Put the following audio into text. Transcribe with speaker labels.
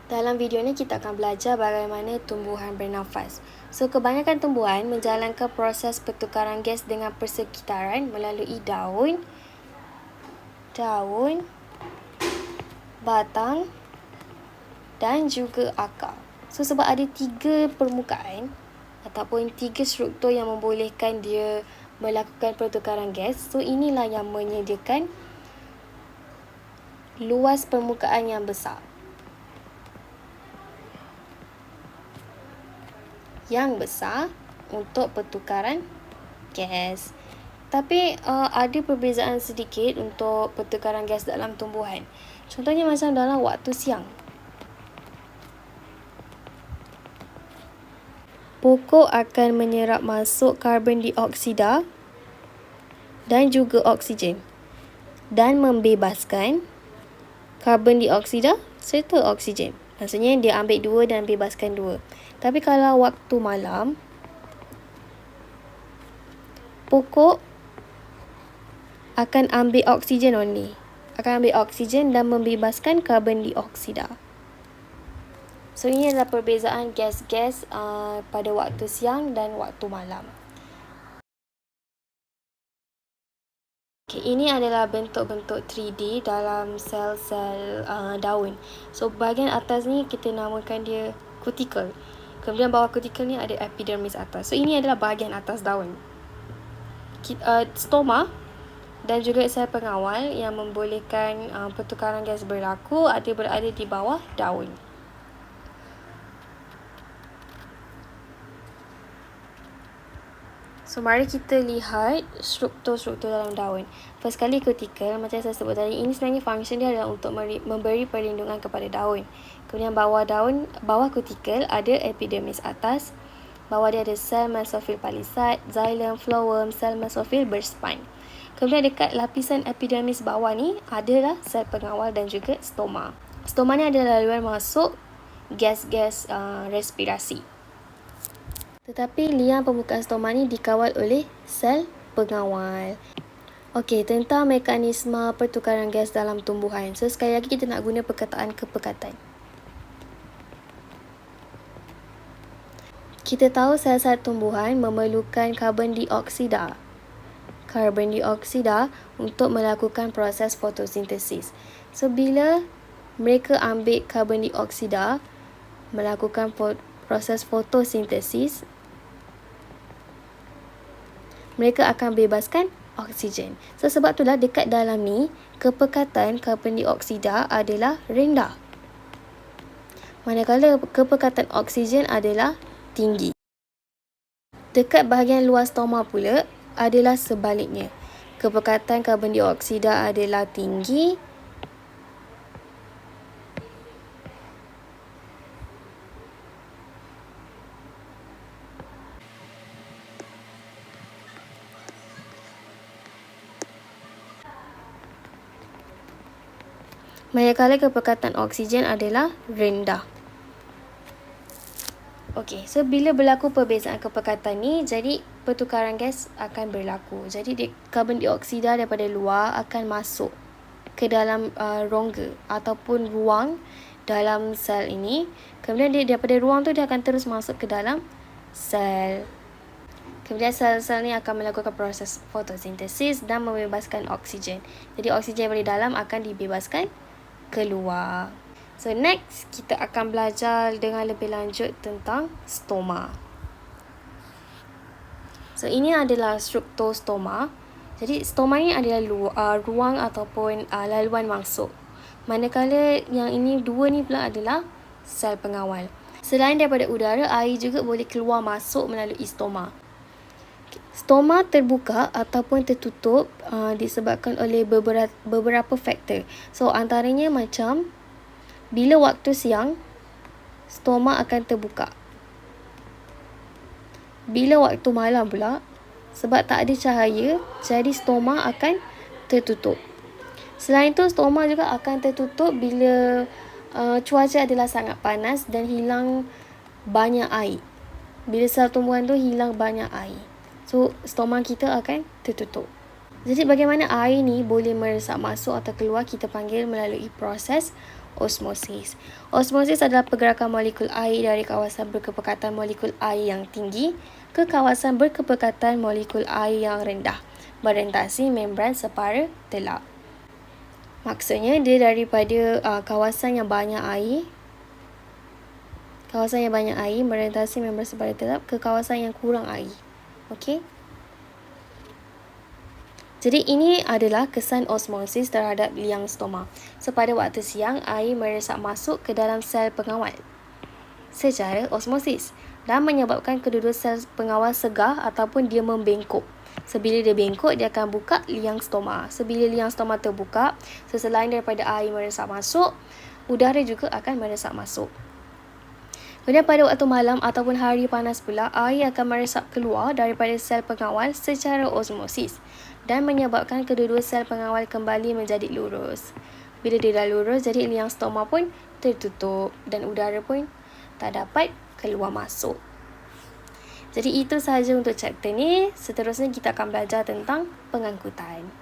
Speaker 1: Dalam video ni kita akan belajar bagaimana tumbuhan bernafas. So, kebanyakan tumbuhan menjalankan proses pertukaran gas dengan persekitaran melalui daun, batang dan juga akar. So, sebab ada 3 permukaan ataupun 3 struktur yang membolehkan dia melakukan pertukaran gas. So, inilah yang menyediakan luas permukaan yang besar. Yang besar untuk pertukaran gas. Tapi ada perbezaan sedikit untuk pertukaran gas dalam tumbuhan. Contohnya macam dalam waktu siang. Pokok akan menyerap masuk karbon dioksida dan juga oksigen dan membebaskan karbon dioksida serta oksigen. Maksudnya dia ambil 2 dan bebaskan 2. Tapi kalau waktu malam, pokok akan ambil oksigen only. Akan ambil oksigen dan membebaskan karbon dioksida. So, ini adalah perbezaan gas-gas pada waktu siang dan waktu malam. Okay, ini adalah bentuk-bentuk 3D dalam sel-sel daun. So, bahagian atas ni kita namakan dia kutikel. Kemudian bawah kutikel ni ada epidermis atas. So, ini adalah bahagian atas daun. Stoma dan juga sel pengawal yang membolehkan pertukaran gas berlaku berada di bawah daun. So, mari kita lihat struktur-struktur dalam daun. First kali kutikel, macam saya sebut tadi, ini sebenarnya function dia adalah untuk memberi perlindungan kepada daun. Kemudian bawah kutikel ada epidermis atas. Bawah dia ada sel mesofil palisade, xylem, phloem, sel mesofil berspine. Kemudian dekat lapisan epidermis bawah ni adalah sel pengawal dan juga stoma. Stoma ni adalah laluan masuk gas-gas respirasi. Tetapi liang permukaan stoma ni dikawal oleh sel pengawal. Okey, tentang mekanisme pertukaran gas dalam tumbuhan. So, sekali lagi kita nak guna perkataan kepekatan. Kita tahu sel-sel tumbuhan memerlukan karbon dioksida. Karbon dioksida untuk melakukan proses fotosintesis. So, bila mereka ambil karbon dioksida, melakukan proses fotosintesis, mereka akan bebaskan oksigen. So, sebab itulah dekat dalam ni, kepekatan karbon dioksida adalah rendah. Manakala kepekatan oksigen adalah tinggi. Dekat bahagian luar stoma pula adalah sebaliknya. Kepekatan karbon dioksida adalah tinggi. Manakala kepekatan oksigen adalah rendah. Okey, so bila berlaku perbezaan kepekatan ni, jadi pertukaran gas akan berlaku. Jadi karbon dioksida daripada luar akan masuk ke dalam rongga ataupun ruang dalam sel ini. Kemudian daripada ruang tu dia akan terus masuk ke dalam sel. Kemudian sel-sel ni akan melakukan proses fotosintesis dan membebaskan oksigen. Jadi oksigen dari dalam akan dibebaskan keluar. So, next kita akan belajar dengan lebih lanjut tentang stoma. So, ini adalah struktur stoma. Jadi, stoma ni adalah ruang ataupun laluan masuk. Manakala yang ini dua ni pula adalah sel pengawal. Selain daripada udara, air juga boleh keluar masuk melalui stoma. Stoma terbuka ataupun tertutup disebabkan oleh beberapa faktor. So, antaranya macam bila waktu siang, stoma akan terbuka. Bila waktu malam pula, sebab tak ada cahaya, jadi stoma akan tertutup. Selain itu, stoma juga akan tertutup bila cuaca adalah sangat panas dan hilang banyak air. Bila sel tumbuhan tu hilang banyak air, so stoma kita akan tertutup. Jadi bagaimana air ni boleh meresap masuk atau keluar, kita panggil melalui proses osmosis. Osmosis adalah pergerakan molekul air dari kawasan berkepekatan molekul air yang tinggi ke kawasan berkepekatan molekul air yang rendah, merentasi membran separa telap. Maksudnya dia daripada kawasan yang banyak air merentasi membran separa telap ke kawasan yang kurang air. Okey. Jadi ini adalah kesan osmosis terhadap liang stoma. Pada waktu siang, air meresap masuk ke dalam sel pengawal secara osmosis dan menyebabkan kedua-dua sel pengawal segar ataupun dia membengkok. Bila dia bengkok, dia akan buka liang stoma. Bila liang stoma terbuka, selain daripada air meresap masuk, udara juga akan meresap masuk. Kemudian pada waktu malam ataupun hari panas pula, air akan meresap keluar daripada sel pengawal secara osmosis dan menyebabkan kedua-dua sel pengawal kembali menjadi lurus. Bila dia dah lurus, jadi liang stoma pun tertutup dan udara pun tak dapat keluar masuk. Jadi itu sahaja untuk chapter ni. Seterusnya kita akan belajar tentang pengangkutan.